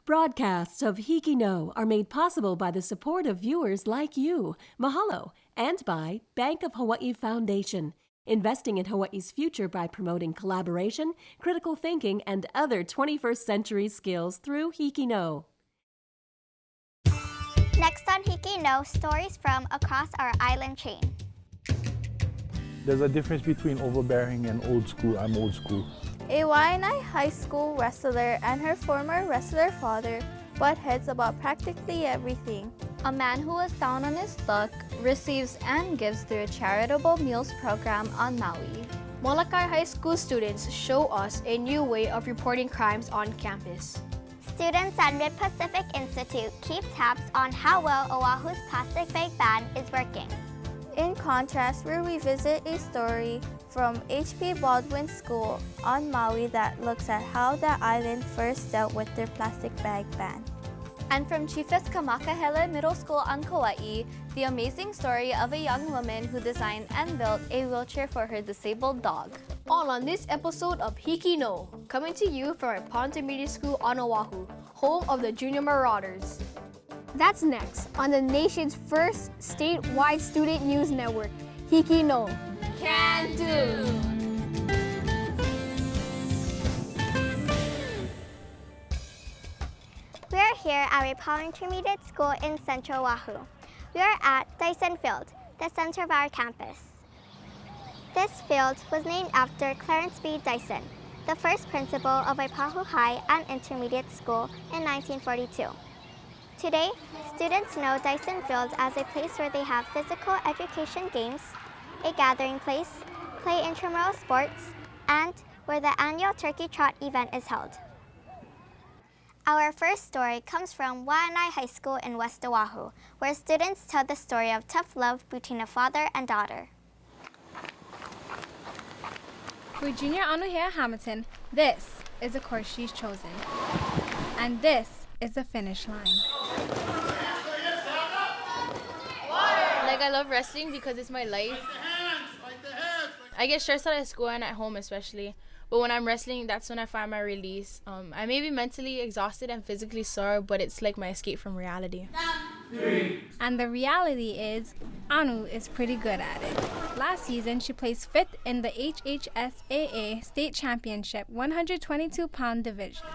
Broadcasts of HIKI No are made possible by the support of viewers like you. Mahalo. And by Bank of Hawaii Foundation, investing in Hawaii's future by promoting collaboration, critical thinking, and other 21st century skills through HIKI No. Next on HIKI No, stories from across our island chain. There's a difference between overbearing and old school. I'm old school. A Waianae High School wrestler and her former wrestler father butt heads about practically everything. A man who was down on his luck receives and gives through a charitable meals program on Maui. Molokai High School students show us a new way of reporting crimes on campus. Students at Mid-Pacific Institute keep tabs on how well Oahu's plastic bag ban is working. In contrast, we revisit a story from H.P. Baldwin School on Maui that looks at how the island first dealt with their plastic bag ban. And from Chiefess Kamakahele Middle School on Kauai, the amazing story of a young woman who designed and built a wheelchair for her disabled dog. All on this episode of HIKI No, coming to you from Wipahu Intermediate School on Oahu, home of the Junior Marauders. That's next on the nation's first statewide student news network, HIKI No. Can do! We are here at Wipahu Intermediate School in Central Oahu. We are at Dyson Field, the center of our campus. This field was named after Clarence B. Dyson, the first principal of Waipahu High and Intermediate School in 1942. Today, students know Dyson Field as a place where they have physical education games, a gathering place, play intramural sports, and where the annual Turkey Trot event is held. Our first story comes from Waianae High School in West Oahu, where students tell the story of tough love between a father and daughter. For junior Anuhea Hamilton, this is the course she's chosen. And this is the finish line. Like, I love wrestling because it's my life. I get stressed out at school and at home especially. But when I'm wrestling, that's when I find my release. I may be mentally exhausted and physically sore, but it's like my escape from reality. And the reality is, Anu is pretty good at it. Last season, she placed 5th in the HHSAA State Championship 122-pound division.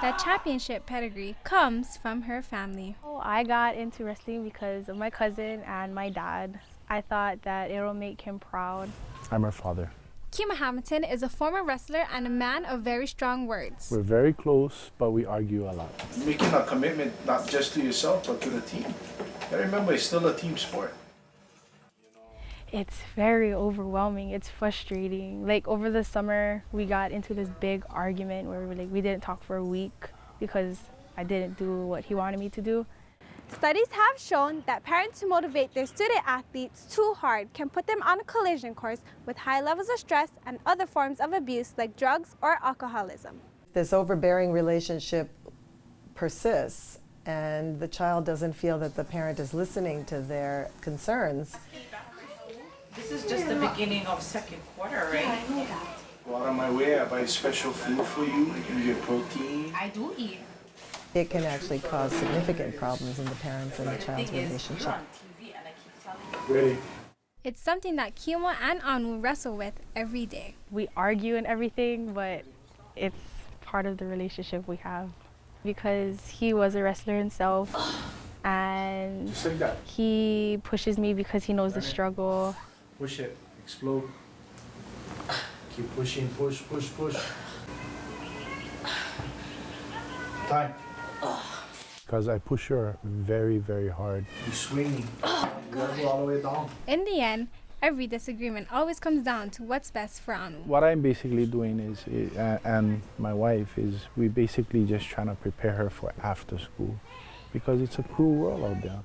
That championship pedigree comes from her family. I got into wrestling because of my cousin and my dad. I thought that it will make him proud. I'm her father. Kimo Hamilton is a former wrestler and a man of very strong words. We're very close, but we argue a lot. Making a commitment not just to yourself, but to the team. And remember, it's still a team sport. It's very overwhelming. It's frustrating. Like over the summer, we got into this big argument where we didn't talk for a week because I didn't do what he wanted me to do. Studies have shown that parents who motivate their student athletes too hard can put them on a collision course with high levels of stress and other forms of abuse like drugs or alcoholism. This overbearing relationship persists and the child doesn't feel that the parent is listening to their concerns. This is just the beginning of second quarter, right? Yeah, I know that. Well, on my way, I buy special food for you. You get protein. I do eat. It can actually cause significant problems in the parents and the child's relationship. Ready? It's something that Kimo and Anu wrestle with every day. We argue and everything, but it's part of the relationship we have. Because he was a wrestler himself, and Just like that. he pushes me because he knows the struggle. Push it. Explode. Keep pushing. Push, push, push. Time. Because I push her very, very hard. You're swinging. You gotta go all the way down. In the end, every disagreement always comes down to what's best for Anu. What I'm basically doing is, and my wife, is we basically just trying to prepare her for after school. Because it's a cruel world out there.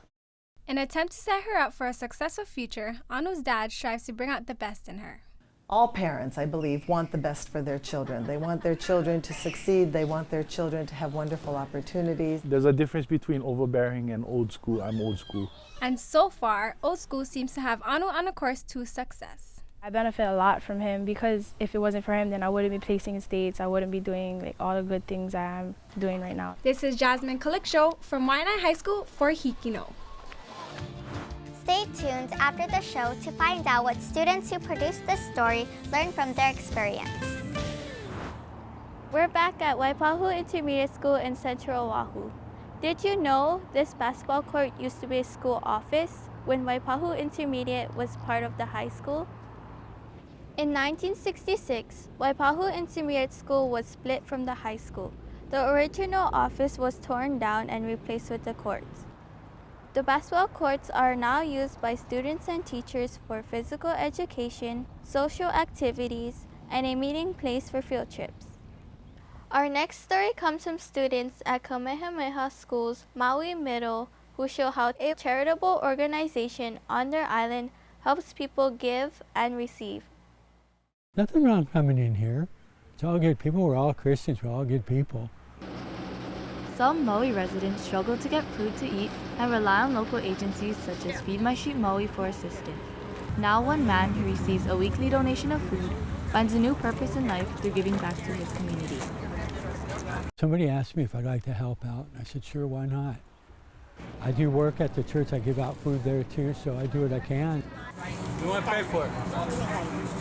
In an attempt to set her up for a successful future, Anu's dad strives to bring out the best in her. All parents, I believe, want the best for their children. They want their children to succeed. They want their children to have wonderful opportunities. There's a difference between overbearing and old school. I'm old school. And so far, old school seems to have Anu on a course to success. I benefit a lot from him because if it wasn't for him, then I wouldn't be placing in states. I wouldn't be doing like all the good things I'm doing right now. This is Jasmine Kalikcho from Waianae High School for HIKI No. Stay tuned after the show to find out what students who produced this story learned from their experience. We're back at Wipahu Intermediate School in Central Oahu. Did you know this basketball court used to be a school office when Waipahu Intermediate was part of the high school? In 1966, Waipahu Intermediate School was split from the high school. The original office was torn down and replaced with the courts. The basketball courts are now used by students and teachers for physical education, social activities, and a meeting place for field trips. Our next story comes from students at Kamehameha School's Maui Middle who show how a charitable organization on their island helps people give and receive. Nothing wrong coming in here. It's all good people. We're all Christians. We're all good people. Some Maui residents struggle to get food to eat and rely on local agencies such as Feed My Sheep Maui for assistance. Now one man who receives a weekly donation of food finds a new purpose in life through giving back to his community. Somebody asked me if I'd like to help out. I said, sure, why not? I do work at the church. I give out food there too, so I do what I can. You want to pay for it?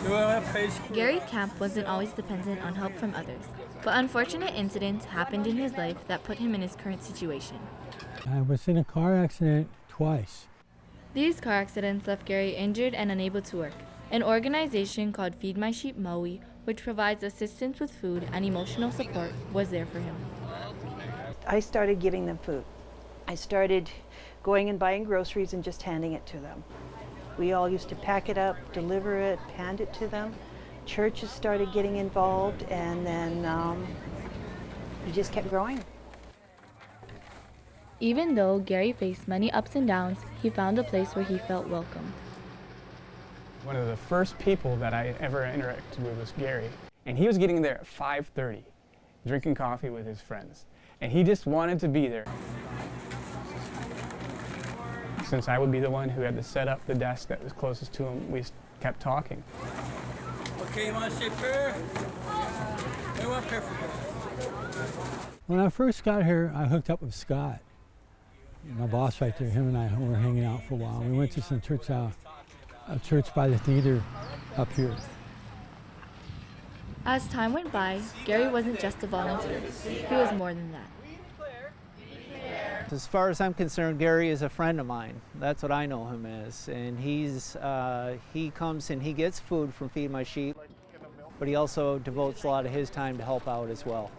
You want to pay for it? Gary Camp wasn't always dependent on help from others, but unfortunate incidents happened in his life that put him in his current situation. I was in a car accident twice. These car accidents left Gary injured and unable to work. An organization called Feed My Sheep Maui, which provides assistance with food and emotional support, was there for him. I started giving them food. I started going and buying groceries and just handing it to them. We all used to pack it up, deliver it, hand it to them. Churches started getting involved, and then it just kept growing. Even though Gary faced many ups and downs, he found a place where he felt welcome. One of the first people that I ever interacted with was Gary, and he was getting there at 5:30, drinking coffee with his friends, and he just wanted to be there. Since I would be the one who had to set up the desk that was closest to him, we kept talking. Okay, you want to say prayer? You want prayer for God? When I first got here, I hooked up with Scott, my boss right there. Him and I were hanging out for a while. We went to some church, a church by the theater up here. As time went by, Gary wasn't just a volunteer. He was more than that. As far as I'm concerned, Gary is a friend of mine. That's what I know him as. And he comes and he gets food from Feed My Sheep, but he also devotes a lot of his time to help out as well.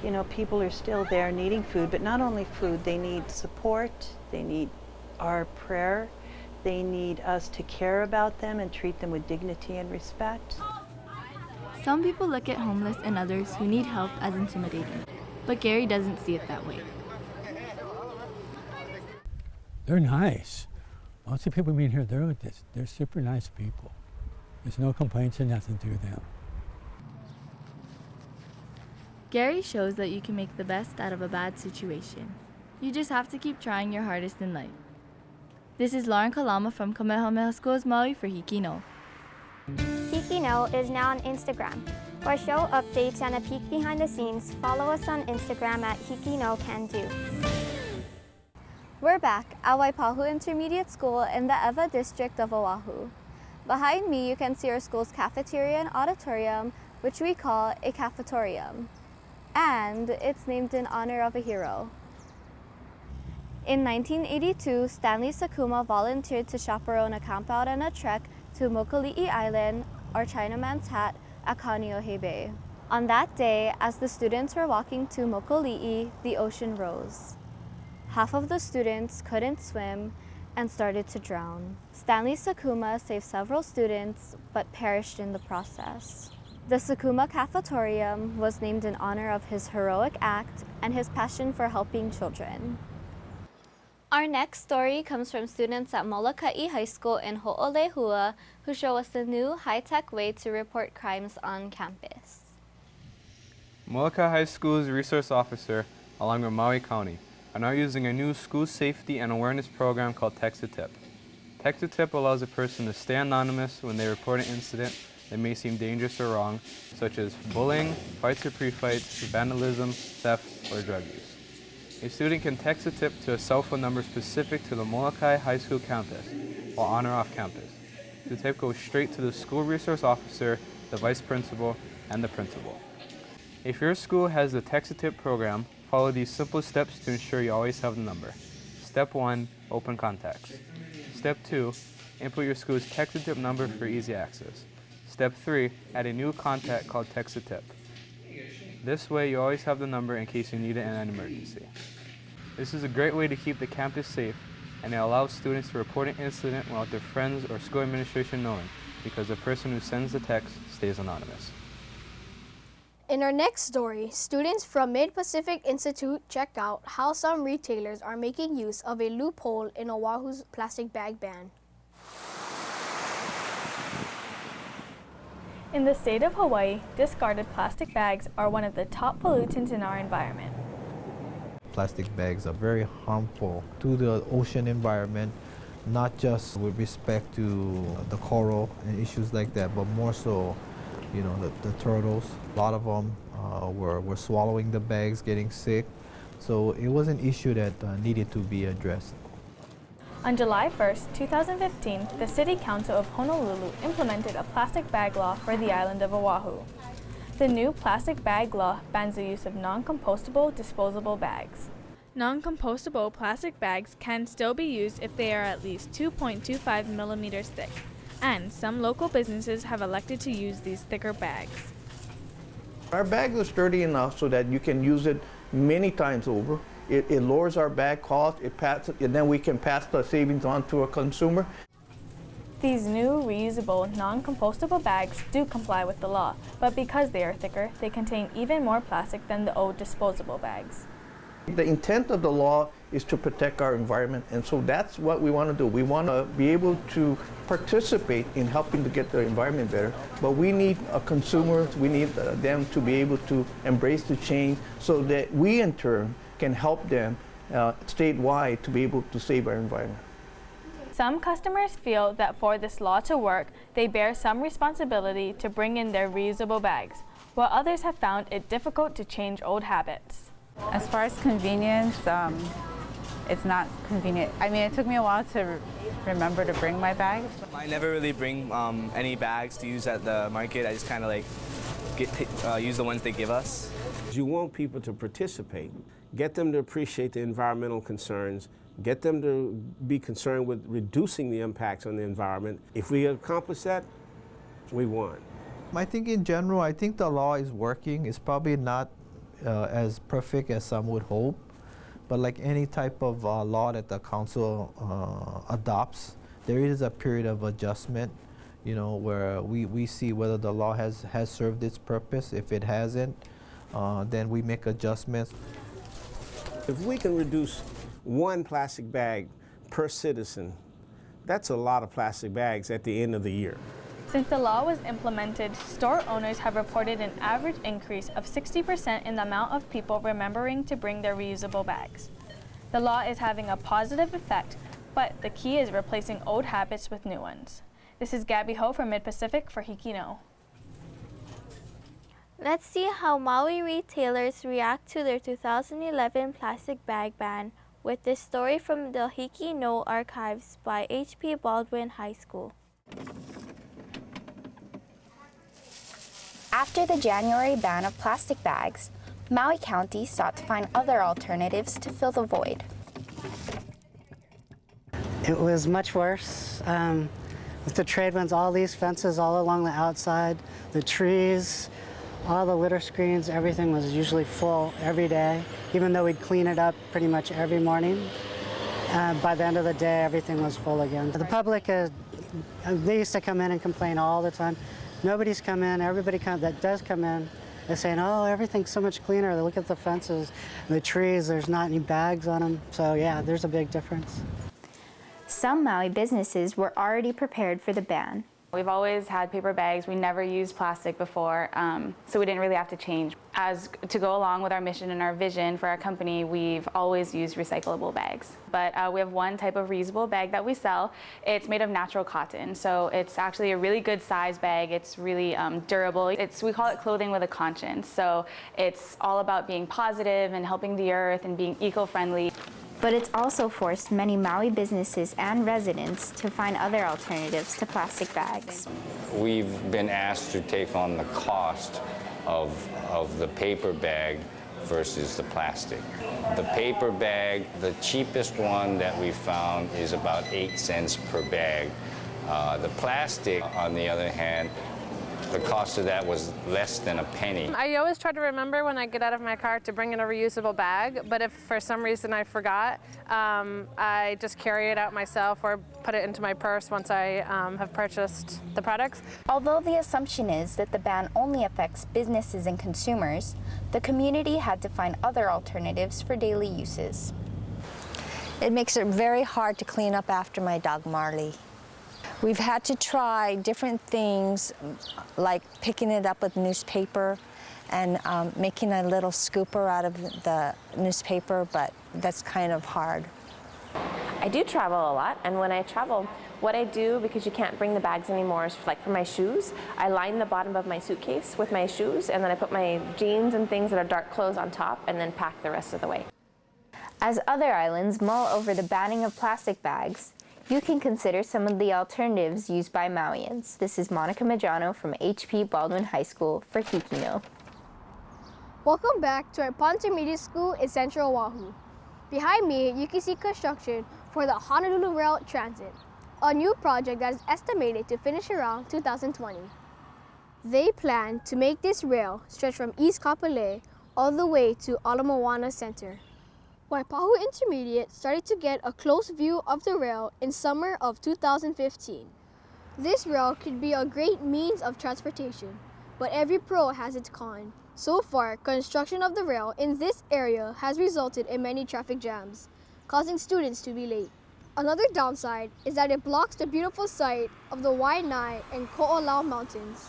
You know, people are still there needing food, but not only food, they need support, they need our prayer, they need us to care about them and treat them with dignity and respect. Some people look at homeless and others who need help as intimidating, but Gary doesn't see it that way. They're nice. Most of the people meet here, they're super nice people. There's no complaints or nothing to them. Gary shows that you can make the best out of a bad situation. You just have to keep trying your hardest in life. This is Lauren Kalama from Kamehameha School's Maui for HIKI No. HIKI No is now on Instagram. For show updates and a peek behind the scenes, follow us on Instagram at HIKI No Can Do. We're back at Waipahu Intermediate School in the Ewa district of Oahu. Behind me, you can see our school's cafeteria and auditorium, which we call a cafetorium. And it's named in honor of a hero. In 1982, Stanley Sakuma volunteered to chaperone a campout and a trek to Mokuli'i Island, or Chinaman's Hat, at Kaneohe Bay. On that day, as the students were walking to Mokuli'i, the ocean rose. Half of the students couldn't swim and started to drown. Stanley Sakuma saved several students, but perished in the process. The Sakuma Cafetorium was named in honor of his heroic act and his passion for helping children. Our next story comes from students at Molokai High School in Ho'olehua who show us a new high-tech way to report crimes on campus. Molokai High School's resource officer, along with Maui County, are now using a new school safety and awareness program called Text a Tip. Text-to-tip allows a person to stay anonymous when they report an incident that may seem dangerous or wrong, such as bullying, fights or pre-fights, vandalism, theft, or drug use. A student can text a tip to a cell phone number specific to the Molokai High School campus, while on or off campus. The tip goes straight to the school resource officer, the vice principal, and the principal. If your school has the text-a-tip program, follow these simple steps to ensure you always have the number. Step 1, open contacts. Step 2, input your school's text-a-tip number for easy access. Step 3, add a new contact called text-a-tip. This way you always have the number in case you need it in an emergency. This is a great way to keep the campus safe, and it allows students to report an incident without their friends or school administration knowing, because the person who sends the text stays anonymous. In our next story, students from Mid-Pacific Institute check out how some retailers are making use of a loophole in Oahu's plastic bag ban. In the state of Hawaii, discarded plastic bags are one of the top pollutants in our environment. Plastic bags are very harmful to the ocean environment, not just with respect to the coral and issues like that, but more so, you know, the turtles. A lot of them were swallowing the bags, getting sick. So it was an issue that needed to be addressed. On July 1st, 2015, the City Council of Honolulu implemented a plastic bag law for the island of Oahu. The new plastic bag law bans the use of non-compostable disposable bags. Non-compostable plastic bags can still be used if they are at least 2.25 millimeters thick, and some local businesses have elected to use these thicker bags. Our bags are sturdy enough so that you can use it many times over. It lowers our bag cost, and then we can pass the savings on to a consumer. These new reusable, non-compostable bags do comply with the law, but because they are thicker, they contain even more plastic than the old disposable bags. The intent of the law is to protect our environment, and so that's what we want to do. We want to be able to participate in helping to get the environment better, but we need consumers, we need them to be able to embrace the change so that we in turn can help them statewide to be able to save our environment. Some customers feel that for this law to work, they bear some responsibility to bring in their reusable bags, while others have found it difficult to change old habits. As far as convenience, it's not convenient. I mean, it took me a while to remember to bring my bags. I never really bring any bags to use at the market. I just kind of like use the ones they give us. You want people to participate, get them to appreciate the environmental concerns, get them to be concerned with reducing the impacts on the environment. If we accomplish that, we won. I think in general, I think the law is working. It's probably not as perfect as some would hope, but like any type of law that the council adopts, there is a period of adjustment, you know, where we see whether the law has served its purpose. If it hasn't, then we make adjustments. If we can reduce one plastic bag per citizen, that's a lot of plastic bags at the end of the year. Since the law was implemented, store owners have reported an average increase of 60% in the amount of people remembering to bring their reusable bags. The law is having a positive effect, but the key is replacing old habits with new ones. This is Gabby Ho from Mid-Pacific for HIKI No. Let's see how Maui retailers react to their 2011 plastic bag ban with this story from the HIKI No archives by H.P. Baldwin High School. After the January ban of plastic bags, Maui County sought to find other alternatives to fill the void. It was much worse. With the trade winds, all these fences all along the outside, the trees, all the litter screens, everything was usually full every day, even though we'd clean it up pretty much every morning. By the end of the day, everything was full again. The public, they used to come in and complain all the time. Nobody's come in, everybody that does come in, they're saying, oh, everything's so much cleaner. They look at the fences, the trees, there's not any bags on them. So yeah, there's a big difference. Some Maui businesses were already prepared for the ban. We've always had paper bags. We never used plastic before, so we didn't really have to change. As to go along with our mission and our vision for our company, we've always used recyclable bags. But we have one type of reusable bag that we sell. It's made of natural cotton, so it's actually a really good size bag. It's really durable. We call it clothing with a conscience. So it's all about being positive and helping the earth and being eco-friendly. But it's also forced many Maui businesses and residents to find other alternatives to plastic bags. We've been asked to take on the cost of the paper bag versus the plastic. The paper bag, the cheapest one that we found is about 8 cents per bag. The plastic, on the other hand, the cost of that was less than a penny. I always try to remember when I get out of my car to bring in a reusable bag, but if for some reason I forgot, I just carry it out myself or put it into my purse once I have purchased the products. Although the assumption is that the ban only affects businesses and consumers, the community had to find other alternatives for daily uses. It makes it very hard to clean up after my dog Marley. We've had to try different things like picking it up with newspaper and making a little scooper out of the newspaper, but that's kind of hard. I do travel a lot, and when I travel, what I do, because you can't bring the bags anymore, is like for my shoes, I line the bottom of my suitcase with my shoes, and then I put my jeans and things that are dark clothes on top, and then pack the rest of the way. As other islands mull over the banning of plastic bags, you can consider some of the alternatives used by Mauians. This is Monica Majano from HP Baldwin High School for HIKI No. Welcome back to our Parental Guidance School in Central Oahu. Behind me, you can see construction for the Honolulu Rail Transit, a new project that is estimated to finish around 2020. They plan to make this rail stretch from East Kapolei all the way to Ala Moana Center. Wipahu Intermediate started to get a close view of the rail in summer of 2015. This rail could be a great means of transportation, but every pro has its con. So far, construction of the rail in this area has resulted in many traffic jams, causing students to be late. Another downside is that it blocks the beautiful sight of the Waianae and Ko'olau Mountains.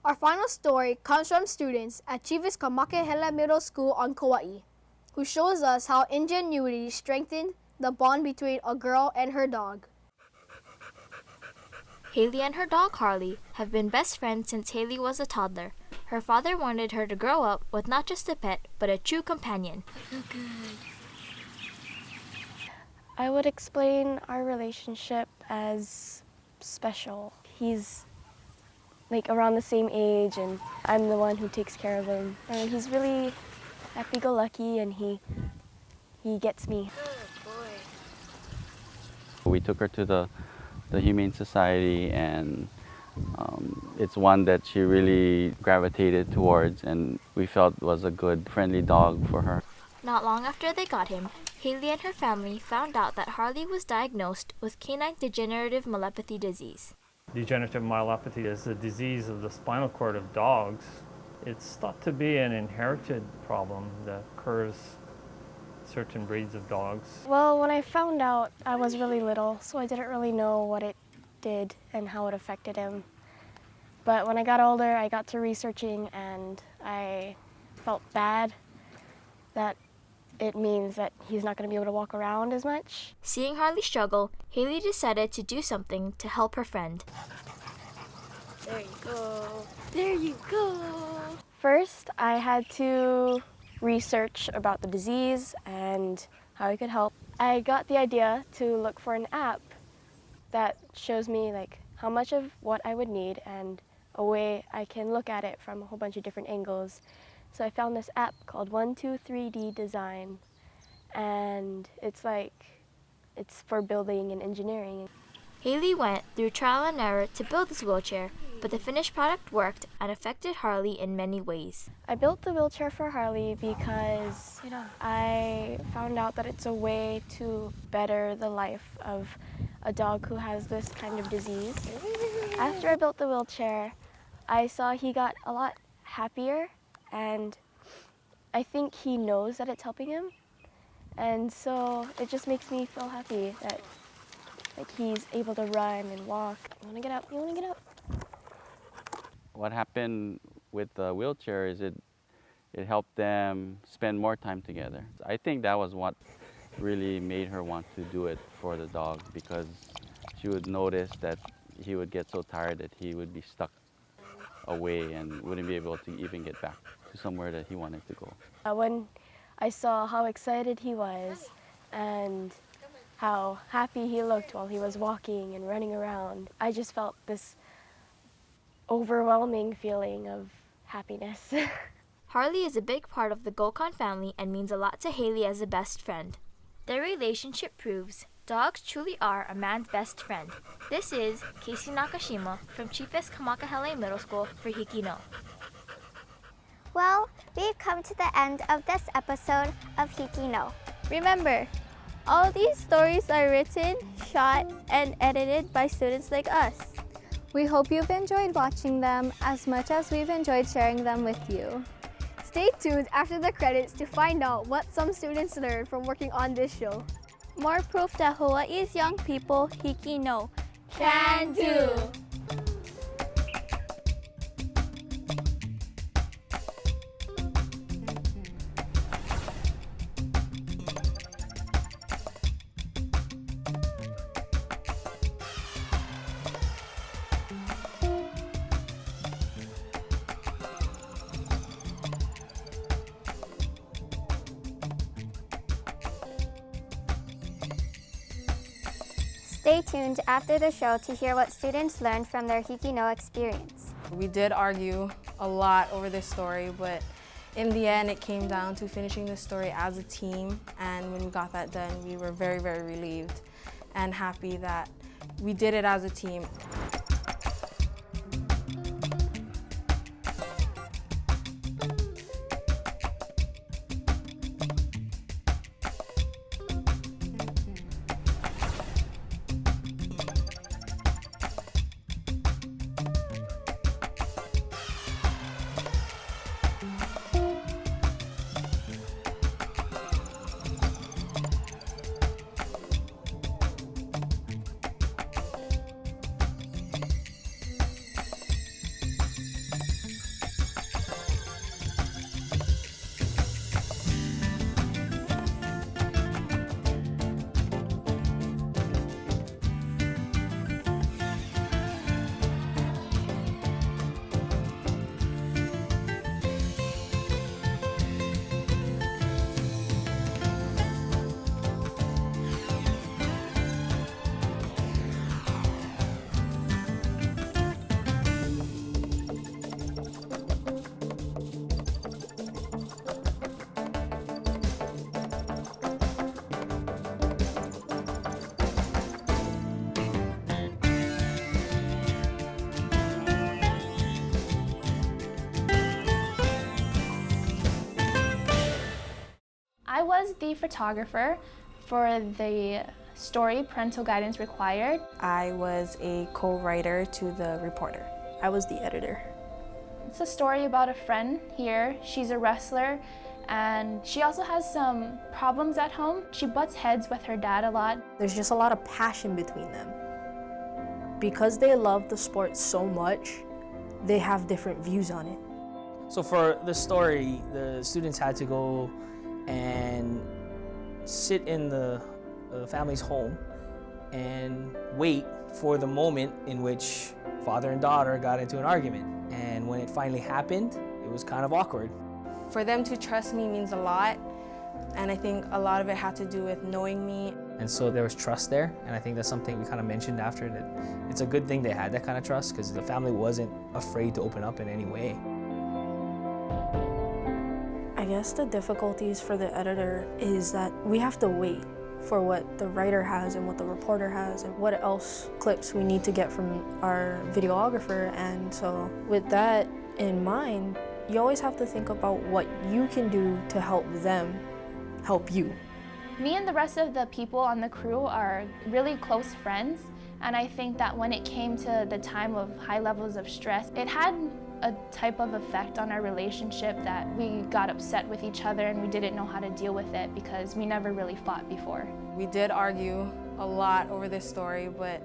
Our final story comes from students at Chivas Kamakehela Middle School on Kauai, who shows us how ingenuity strengthened the bond between a girl and her dog. Haley and her dog Harley have been best friends since Haley was a toddler. Her father wanted her to grow up with not just a pet, but a true companion. I would explain our relationship as special. He's like around the same age and I'm the one who takes care of him. And he's really happy-go-lucky and he gets me. We took her to the Humane Society and it's one that she really gravitated towards and we felt was a good, friendly dog for her. Not long after they got him, Haley and her family found out that Harley was diagnosed with canine degenerative myelopathy disease. Degenerative myelopathy is a disease of the spinal cord of dogs. It's thought to be an inherited problem that occurs in certain breeds of dogs. Well, when I found out, I was really little, so I didn't really know what it did and how it affected him. But when I got older, I got to researching and I felt bad that it means that he's not going to be able to walk around as much. Seeing Harley struggle, Haley decided to do something to help her friend. There you go. There you go. First, I had to research about the disease and how it could help. I got the idea to look for an app that shows me like how much of what I would need and a way I can look at it from a whole bunch of different angles. So I found this app called 123D Design, and it's for building and engineering. Haley went through trial and error to build this wheelchair, but the finished product worked and affected Harley in many ways. I built the wheelchair for Harley because I found out that it's a way to better the life of a dog who has this kind of disease. After I built the wheelchair, I saw he got a lot happier, and I think he knows that it's helping him. And so it just makes me feel happy that Like he's able to run and walk. You wanna get up? You wanna get up? What happened with the wheelchair is it helped them spend more time together. I think that was what really made her want to do it for the dog, because she would notice that he would get so tired that he would be stuck away and wouldn't be able to even get back to somewhere that he wanted to go. When I saw how excited he was and how happy he looked while he was walking and running around, I just felt this overwhelming feeling of happiness. Harley is a big part of the Gokon family and means a lot to Haley as a best friend. Their relationship proves dogs truly are a man's best friend. This is Casey Nakashima from Chiefest Kamakahele Middle School for HIKI No. Well, we've come to the end of this episode of HIKI No. Remember, all these stories are written, shot, and edited by students like us. We hope you've enjoyed watching them as much as we've enjoyed sharing them with you. Stay tuned after the credits to find out what some students learned from working on this show. More proof that Hawaii's young people, HIKI No, Can do! Stay tuned after the show to hear what students learned from their HIKI No experience. We did argue a lot over this story, but in the end it came down to finishing the story as a team, and when we got that done, we were very, very relieved and happy that we did it as a team. I was the photographer for the story Parental Guidance Required. I was a co-writer to the reporter. I was the editor. It's a story about a friend here. She's a wrestler and she also has some problems at home. She butts heads with her dad a lot. There's just a lot of passion between them. Because they love the sport so much, they have different views on it. So for the story, the students had to go and sit in the family's home and wait for the moment in which father and daughter got into an argument. And when it finally happened, it was kind of awkward. For them to trust me means a lot, and I think a lot of it had to do with knowing me. And so there was trust there, and I think that's something we kind of mentioned after, that it's a good thing they had that kind of trust, because the family wasn't afraid to open up in any way. I guess the difficulties for the editor is that we have to wait for what the writer has and what the reporter has and what else clips we need to get from our videographer. And so with that in mind, you always have to think about what you can do to help them help you. Me and the rest of the people on the crew are really close friends, and I think that when it came to the time of high levels of stress, it had a type of effect on our relationship that we got upset with each other and we didn't know how to deal with it because we never really fought before. We did argue a lot over this story, but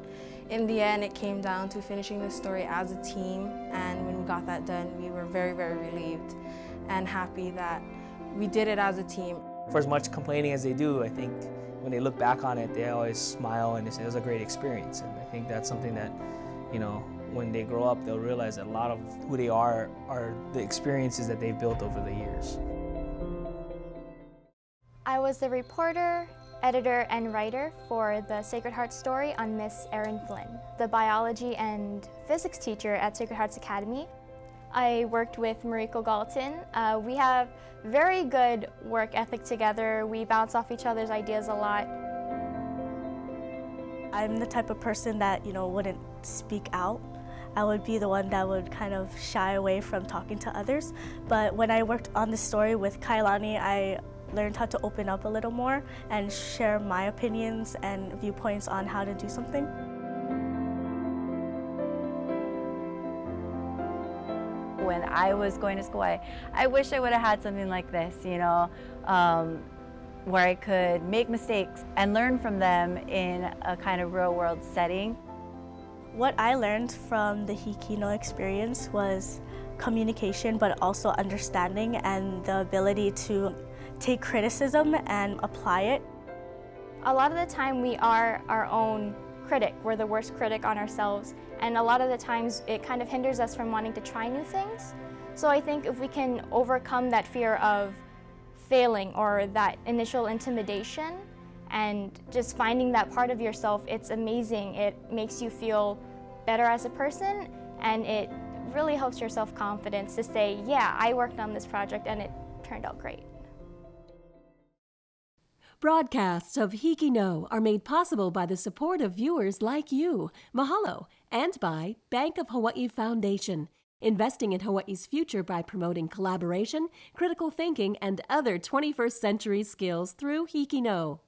in the end, it came down to finishing the story as a team, and when we got that done, we were very, very relieved and happy that we did it as a team. For as much complaining as they do, I think when they look back on it, they always smile and they say it was a great experience. And I think that's something that, you know, when they grow up, they'll realize that a lot of who they are the experiences that they've built over the years. I was the reporter, editor, and writer for the Sacred Heart story on Miss Erin Flynn, the biology and physics teacher at Sacred Hearts Academy. I worked with Mariko Galton. We have very good work ethic together. We bounce off each other's ideas a lot. I'm the type of person that, wouldn't speak out. I would be the one that would kind of shy away from talking to others. But when I worked on the story with Kailani, I learned how to open up a little more and share my opinions and viewpoints on how to do something. When I was going to school, I wish I would have had something like this, where I could make mistakes and learn from them in a kind of real world setting. What I learned from the HIKI experience was communication, but also understanding and the ability to take criticism and apply it. A lot of the time we are our own critic. We're the worst critic on ourselves, and a lot of the times it kind of hinders us from wanting to try new things. So I think if we can overcome that fear of failing or that initial intimidation and just finding that part of yourself, it's amazing. It makes you feel better as a person, and it really helps your self-confidence to say, yeah, I worked on this project and it turned out great. Broadcasts of HIKI No are made possible by the support of viewers like you. Mahalo, and by Bank of Hawaii Foundation, investing in Hawaii's future by promoting collaboration, critical thinking, and other 21st century skills through HIKI No.